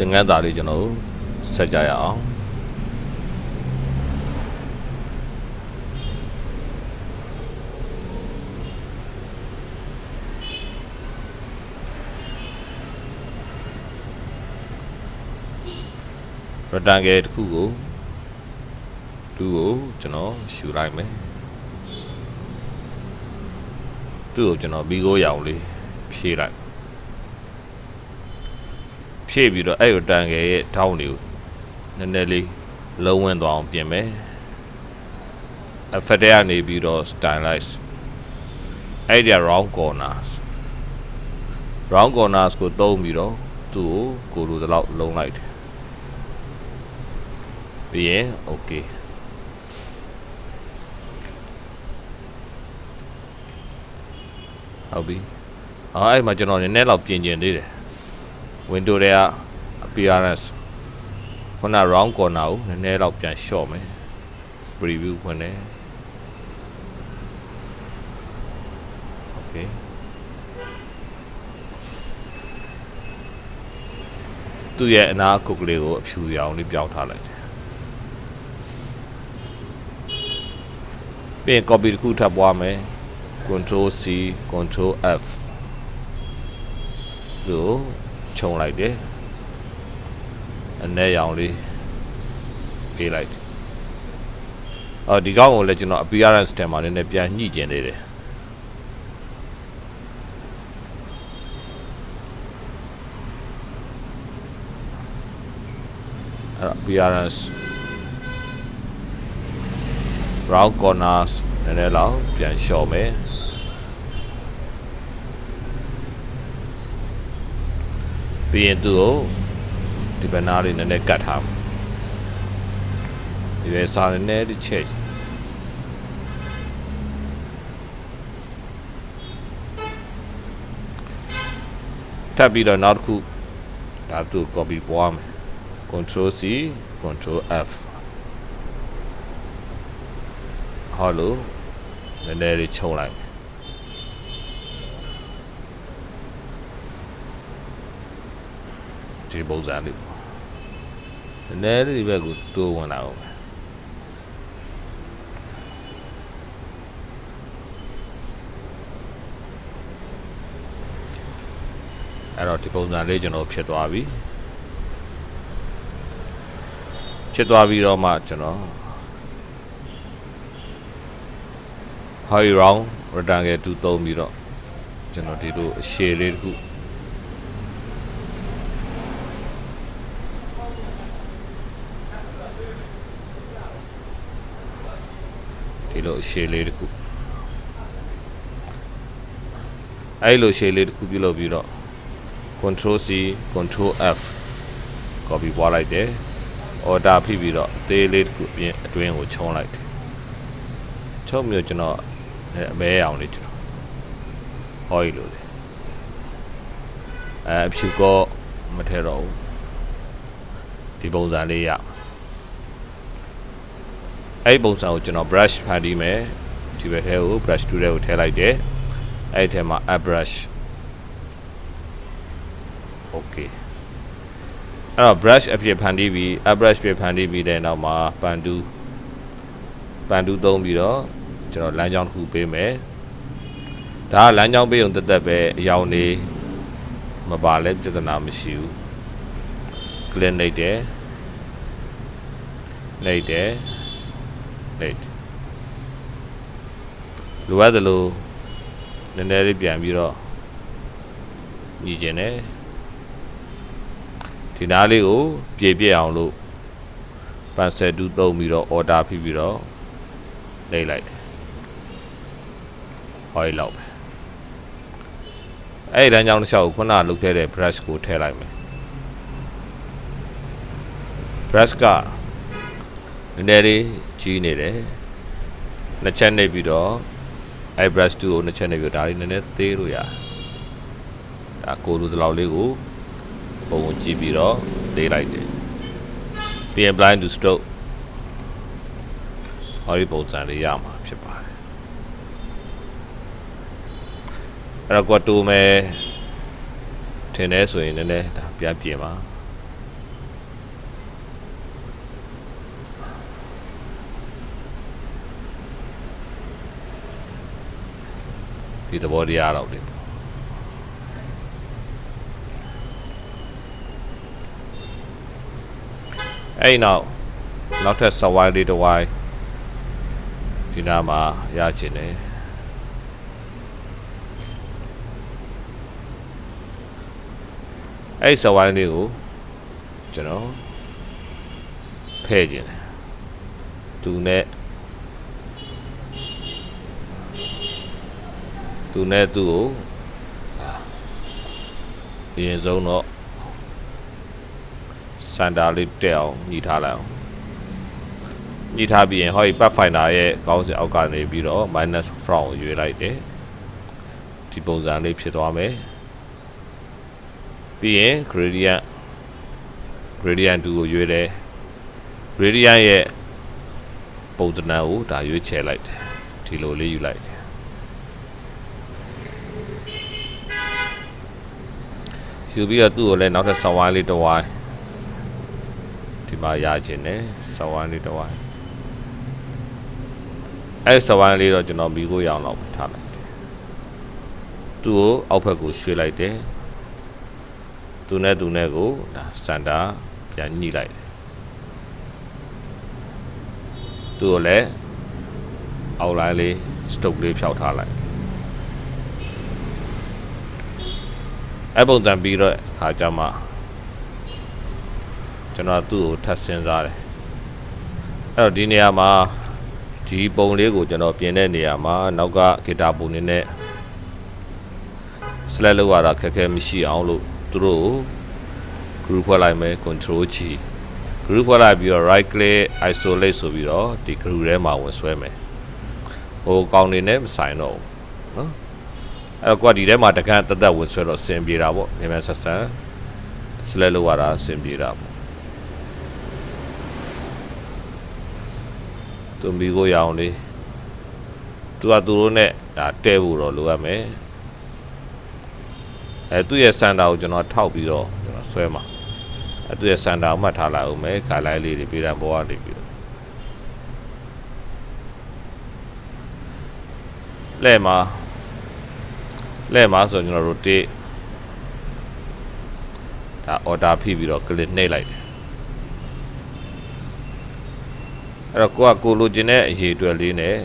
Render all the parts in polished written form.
သင်ခန်းစာလေးကျွန်တော်ဆက်ကြရအောင်rectangle တစ်ခုကိုသူ့ကိုကျွန်တော်ရှူလိုက်မယ်သူ့ကိုကျွန်တော်ဘီကိုရောင်လေးဖြည့်လိုက်ဖြည့်ပြီးတော့အဲ့ rectangle ရဲ့ထောင်းတွေကိုနည်းနည်းလေးလုံးဝန်းသွားအောင်ပြင်မယ် effect ကနေပြီးတော့ stylize အဲ့ဒီ round corners ကိုသုံးပြီးတော့သူ့ကိုလိုတလောက်လုံးလိုက်တယ်ပြီးရင် okay ဟုတ်ပြီအဲ့မှာကျွန်တော်နည်းနည်းလောက်ပြင်ကျင်သေးတယ် window တွေက appearance ခုန round corner ကိုနည်းနည်းလောက်ပြန်လျှော့မယ် preview ဝင်တယ် okay သူ့ရဲ့အနားကုတ်ကလေးကိုအဖြူရောင်လေးပြောင်းထားလိုက်တယ်ပြီးရင် copy တစ်ခုထပ်ပွားမယ် control C control F လို့ခြုံလိုက်တယ်အနည်းရောင်လေးပေးလိုက်ဒီကောင်းကိုလည်းကျွန်တော် appearance ထဲမှာနည်းနည်းပြန်ညှိကျင်နေတယ်appearance round corners နည်းနည်းလောက်ပြန်လျှော့မယ်ပြီးရင်သူ့ကိုဒီဘက်နားလေးနည်းနည်းကတ်ထားမယ်ဒီဘက်စာနည်းနည်းလေးချက်ထပ်ပြီးတော့နောက်တစ်ခုဒါသူ့ copy ပွားမယ် control C control F ဟောလို့နည်းနည်းလေးခြုံလိုက်ဒီပုံစံလေးနည်းနည်းလေးဒီဘက်ကိုတိုးဝင်လာအောင်အဲ့တော့ဒီပုံစံလေးကျွန်တော်ဖြစ်သွားပြီဖြစ်သွားပြီးတော့မှကျွန်တော် high round rectangle 2သုံးပြီးတော့ကျွန်တော်ဒီလိုအရှည်လေးတစ်ခုဒီလိုအရှည်လေးတစ်ခုအဲ့လိုရှည်လေးတစ်ခုပြုလုပ်ပြီးတော့ control C control F copy ပွားလိုက်တယ် order ဖိပြီးတော့အသေးလေးတစ်ခုပြင်အတွင်းကိုခြုံလိုက်တယ်ခြုံပြီးတော့ကျွန်တော်အမဲအောင်လေးကျွန်တော်ဟောရီလို့လေအဖြူကောမထဲတော့ဘူးဒီပုံစံလေးရအဲ့ပုံစံကိုကျွန်တော် brush ဖန်တီးမယ်ဒီဘက်ထဲကို brush tool ကိုထည့်လိုက်တယ်အဲ့ထဲမှာ add brush okay အဲ့တော့ brush အဖြစ်ဖန်တီးပြီး add brush ဖြစ်ဖန်တီးပြီးတဲ့နောက်မှာပန်တူးသုံးပြီးတော့ကျွန်တော်လမ်းကြောင်းတစ်ခုပေးမယ်ဒါကလမ်းကြောင်းပေးုံတက်တက်ပဲအရောင်နေမပါလဲပြဿနာမရှိဘူး click နှိပ်တယ်လိုအပ်တယ်လို့နည်းနည်းလေးပြန်ပြီးတော့ညီကျင်တယ်ဒီနားလေးကိုပြေပြည့်အောင်လို့ပန်ဆယ်တူးသုံးပြီးတော့ order ဖိပြီးတော့နှိပ်လိုက်တယ်ဟောရီလောက်ပဲအဲ့ဒီလမ်းကြောင်းတစ်လျှောက်ကိုခုနကလုပ်ခဲ့တဲ့ brush ကိုထည့်လိုက်မယ် brush ကနည်းနည်းလေးကြီးနေတယ်နှစ်ချက်နှိပ်ပြီးတော့အဲ့ brush 2ကိုနှစ်ချက်နှိပ်ပြီးဒါလေးနည်းနည်းသေးလို့ရတယ်ဒါကိုလိုသလောက်လေးကိုပုံကြည့်ပြီးတော့သေးလိုက်တယ်ပြီးရင် blind to stroke ဟောဒီပုံစံလေးရမှာဖြစ်ပါတယ်အဲ့တော့ကွာတိုမယ်ထင်တယ်ဆိုရင်လည်းဒါပြန်ပြင်ပါ ဒီသဘောတရားတော့လေအဲ့နောက်ထပ်စဝိုင်းလေးတစ်ဝိုင်းဒီနားမှာရချင်တယ်အဲ့စဝိုင်းလေးကိုကျွန်တော်ဖဲ့ခြင်းတယ်သူနဲ့သူ့ကိုအရင်ဆုံးတော့စန်တာလေးတက်အောင်ညှိထားလိုက်အောင်ညှိထားပြီးရင်ဟောဒီ Pathfinder ရဲ့ကောင်းစဉ်အောက်ကနေပြီးတော့ minus from ကိုရွေးလိုက်တယ်ဒီပုံစံလေးဖြစ်သွားမယ်ပြီးရင် gradient 2ကိုရွေးတယ် gradient ရဲ့ပုံသဏ္ဍာန်ကိုဒါရွေးချယ်လိုက်တယ်ဒီလိုလေးယူလိုက်တယ်ယူပြီးတော့သူ့ကိုလည်းနောက်ထပ် sound လေးတစ်ဝိုင်းဒီမှာရခြင်းနဲ့ sound လေးတစ်ဝိုင်းအဲ့ sound လေးတော့ကျွန်တော်မိကိုရအောင်လောက်ထားလိုက်တယ်သူ့ကိုအောက်ဘက်ကိုရွှေ့လိုက်တယ်သူနဲ့ကိုဒါစန်တာပြန်ညှိလိုက်တယ်သူ့ကိုလည်းအောက်လိုင်းလေး stroke လေးဖြောက်ထားလိုက်အဲ့ပုံစံပြီးတော့ခါကြမှာကျွန်တော်သူ့ကိုထပ်စဉ်းစားတယ်အဲ့တော့ဒီနေရာမှာဒီပုံလေးကိုကျွန်တော်ပြင်တဲ့နေရာမှာနောက်ကဂီတာပုံနေနဲ့ select လုပ်ရတာခက်ခဲမရှိအောင်လို့သူတို့ကို group ဖွဲ့လိုက်မယ် control G group ဖွဲ့လိုက်ပြီးတော့ right click isolate ဆိုပြီးတော့ဒီ group ထဲမှာဝင်ဆွဲမယ်ဟိုကောင်နေနဲ့မဆိုင်တော့ဘူးနော်အဲ့တော့ကိုကဒီထဲမှာတကန့်တက်ဝင်ဆွဲတော့အဆင်ပြေတာပေါ့မြန်မြန်ဆက်ဆန် select လုပ်ရတာအဆင်ပြေတာပေါ့သူမိကိုရအောင်လေသူတို့နဲ့ဒါတဲဖို့တော့လိုရမယ်သူ့ရဲ့စန်တာကိုကျွန်တော်ထောက်ပြီးတော့ကျွန်တော်ဆွဲမှာသူ့ရဲ့စန်တာကိုမှတ်ထားလိုက်အောင်မယ်ဂိုင်လိုင်းလေးတွေပြည်တယ်ပေါ်ကနေပြီးတော့လဲမှာဆိုကျွန်တော်တို့တိဒါ order ဖိပြီးတော့ click နှိပ်လိုက်တယ်အဲ့တော့ကိုလိုချင်တဲ့အရေးအတွက်လေးနဲ့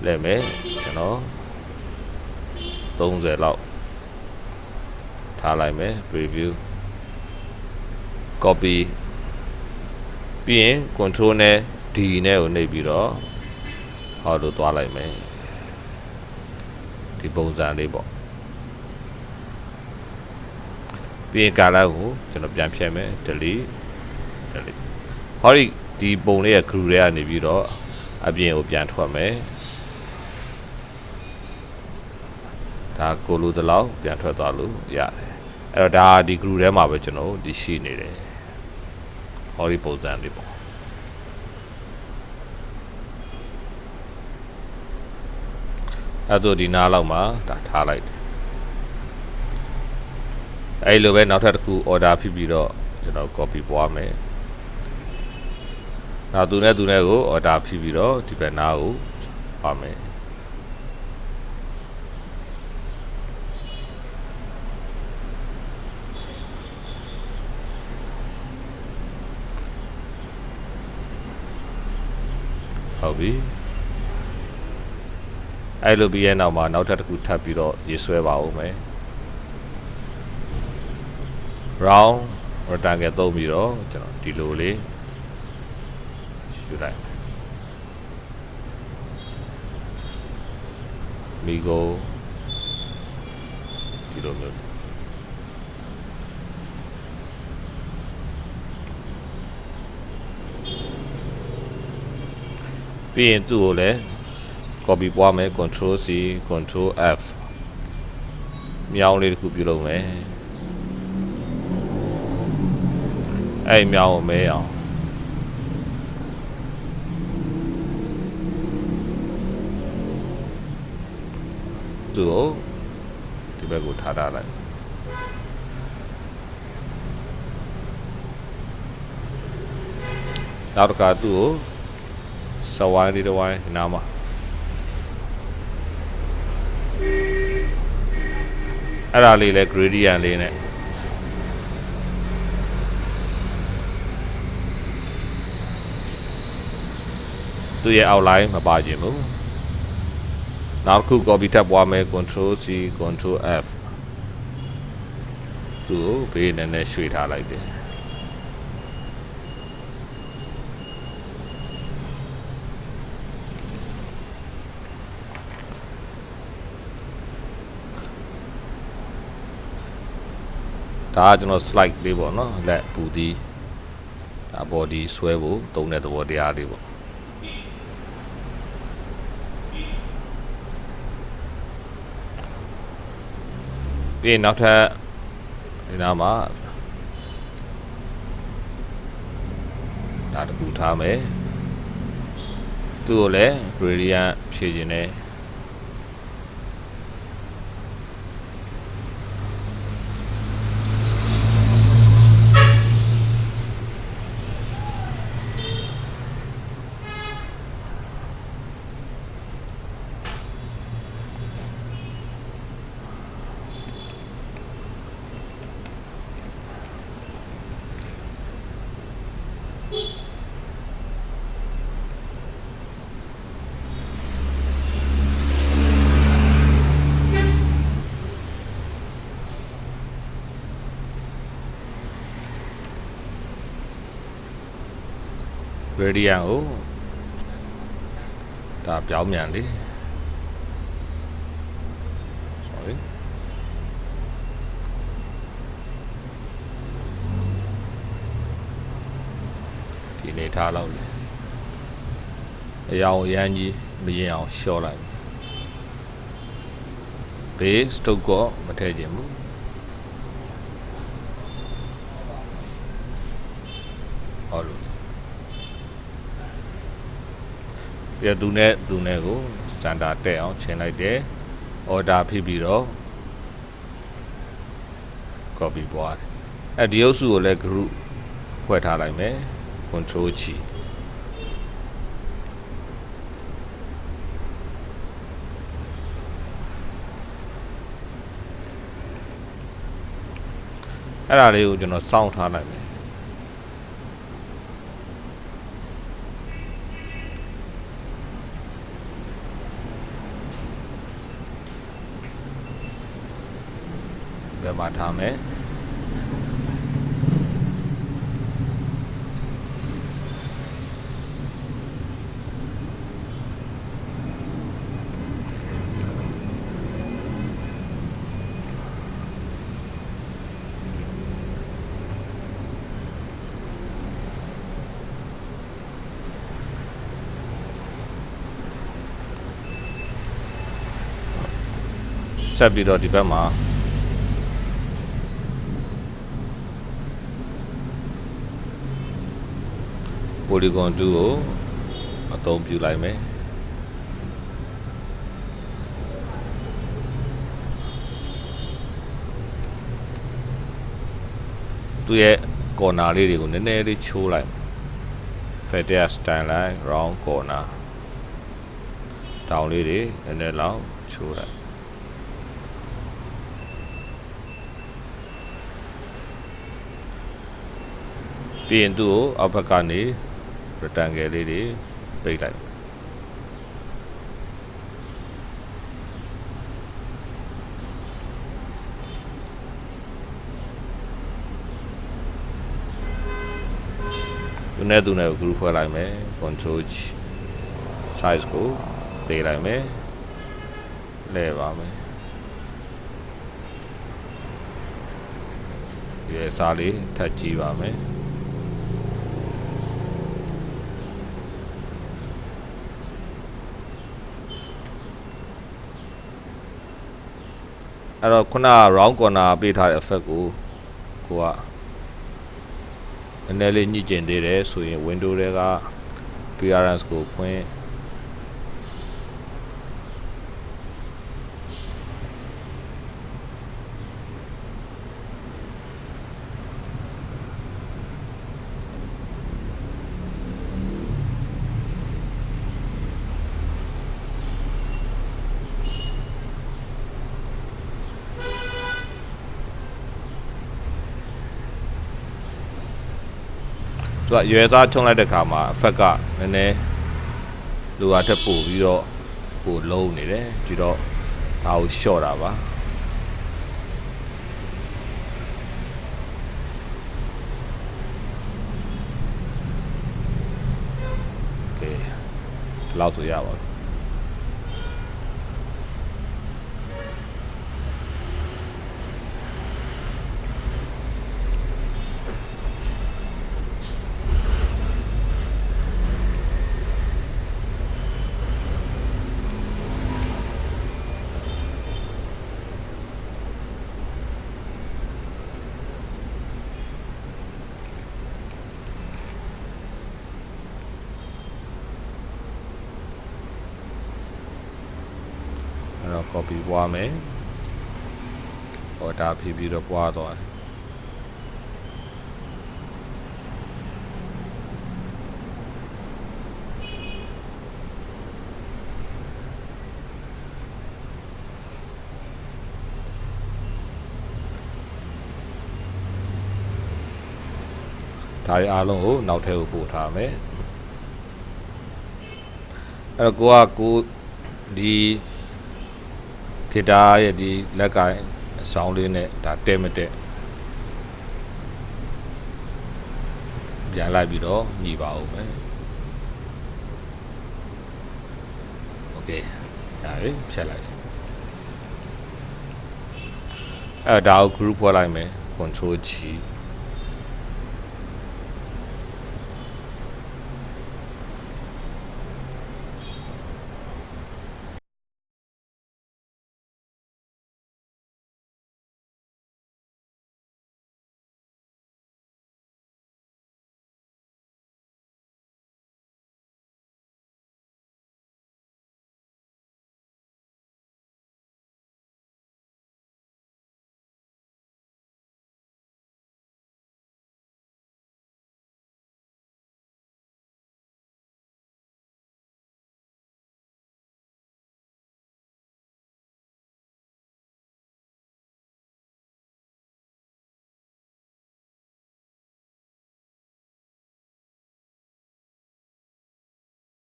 လဲမယ်ကျွန်တော်30လောက်ထားလိုက်မယ် preview copy ပြီးရင် control နဲ့ D နဲ့ကိုနှိပ်ပြီးတော့ဟောလို့သွားလိုက်မယ်ဒီပုံစံလေးပေါ့ပြီးရင် color ကိုကျွန်တော်ပြန်ဖြည့်မယ် delete ဟောဒီပုံလေးရဲ့ group တွေကနေပြီးတော့အပြင်ကိုပြန်ထွက်မယ်ဒါကိုလိုတလောက်ပြန်ထွက်သွားလို့ရတယ်အဲ့တော့ဒါဒီ group ထဲမှာပဲကျွန်တော်ဒီရှိနေတယ်ဟောဒီပုံစံလေးပေါ့အဲ့တော့ဒီနားလောက်မှာဒါထားလိုက်တယ်အဲ့လိုပဲနောက်ထပ်တစ်ခု order ဖြစ်ပြီးတော့ကျွန်တော် copy ပွားမယ်နောက်သူနဲ့ကို order ဖြစ်ပြီးတော့ဒီဘက်နားကိုပါမယ်ဟုတ်ပြီအဲ့လိုပြီးရဲ့နောက်မှာနောက်ထပ်တစ်ခုထပ်ပြီးတော့ရေးဆွဲပါဦးမယ် round rectangle သုံးပြီးတော့ကျွန်တော်ဒီလိုလေးယူလိုက်မိကိုဒီလိုမျိုးပြီးရင်သူ့ကိုလည်း copy ပွားမယ် control C control F မြောင်းလေးတစ်ခုပြုလုပ်မယ်အဲ့မြောင်းကိုမဲအောင်သူ့ကိုဒီဘက်ကိုထားလိုက်နောက်တစ်ခါသူ့ကိုစဝိုင်းလေးတစ်ဝိုင်းနားမှာ အဲ့ဒါလေးလဲ gradient လေးနဲ့သူ့ရဲ့ outline မပါခြင်းဘူးနောက်တစ်ခု copy ထပ်ပွားမယ် control C control F သူ့ကိုဘေးနည်းနည်းရွှေ့ထားလိုက်တယ်ဒါကကျွန်တော် slide လေးပေါ့နော်လက်ပူသည်ဒါ body ဆွဲဖို့တုံးတဲ့သဘောတရားလေးပေါ့ပြီးရင်နောက်ထပ်ဒီနားမှာဒါတခုထားမယ်သူ့ကိုလည်း gradient ဖြည့်ခြင်းနဲ့gradient ကိုဒါပြောင်းမြန်လေ sorry ဒီနေထားလောက်လေအရောင်အရမ်းကြီးမရင်အောင်လျှော့လိုက်ဘေး stroke ကိုမထည့်ခြင်းဘူးဟုတ်လို့ပြသူနဲ့ကို standard တက်အောင်ချိန်လိုက်တယ် order ဖြစ်ပြီးတော့ copy ပွားတယ်အဲဒီအုပ်စုကိုလည်း group ဖွဲ့ထားလိုက်မယ် control ချီအဲ့ဒါလေးကိုကျွန်တော်စောင့်ထားလိုက်မယ်ဘယ်မှာထားမယ်ဆက်ပြီးတော့ဒီဘက်မှာpolygon 2ကိုအသုံးပြုလိုက်မယ်သူရဲ့ corner လေးတွေကိုနည်းနည်းလေးချိုးလိုက် Fadia style line round corner တောင်လေးတွေနည်းနည်းလောက်ချိုးလိုက်ပြီးရင်သူ့ကိုအောက်ဘက်ကနေ rectangle လေးတွေပိတ်လိုက်သူနဲ့ကို group ဖွဲ့လိုက်မယ် control size ကိုပေးလိုက်မယ်လဲပါမယ်ဒီအစားလေးထပ်ကြည့်ပါမယ်အဲ့တော့ခုန round corner ပေးထားတဲ့ effect ကိုကနည်းနည်းလေးညှိကျင်သေးတယ်ဆိုရင် window တွေက appearance ကိုဖွင့် သူကရွယ်သားထုံးလိုက်တဲ့ခါမှာအဖက်ကနည်းနည်းလိုအပ်တဲ့ပို့ပြီးတော့ပို့လုံးနေတယ်ဒီတော့ဒါကိုရှော့တာပါโอเคဒီလောက်ဆိုရပါဘူးအဲ့တော့ copy ပွားမယ်ဟောဒါဖြည်းဖြည်းတော့ပွားသွားတယ်ဒါရီအားလုံးကိုနောက်ထဲကိုပို့ထားမယ်အဲ့တော့ကိုဒီဂီတာရဲ့ဒီလက်ကင်ဆောင်းလေးနဲ့ဒါတဲမတက်ပြန်လိုက်ပြီးတော့ညီပါဦးမယ်โอเคဒါရဖြတ်လိုက်အဲ့ဒါကို group ဖွဲ့လိုက်မယ် control G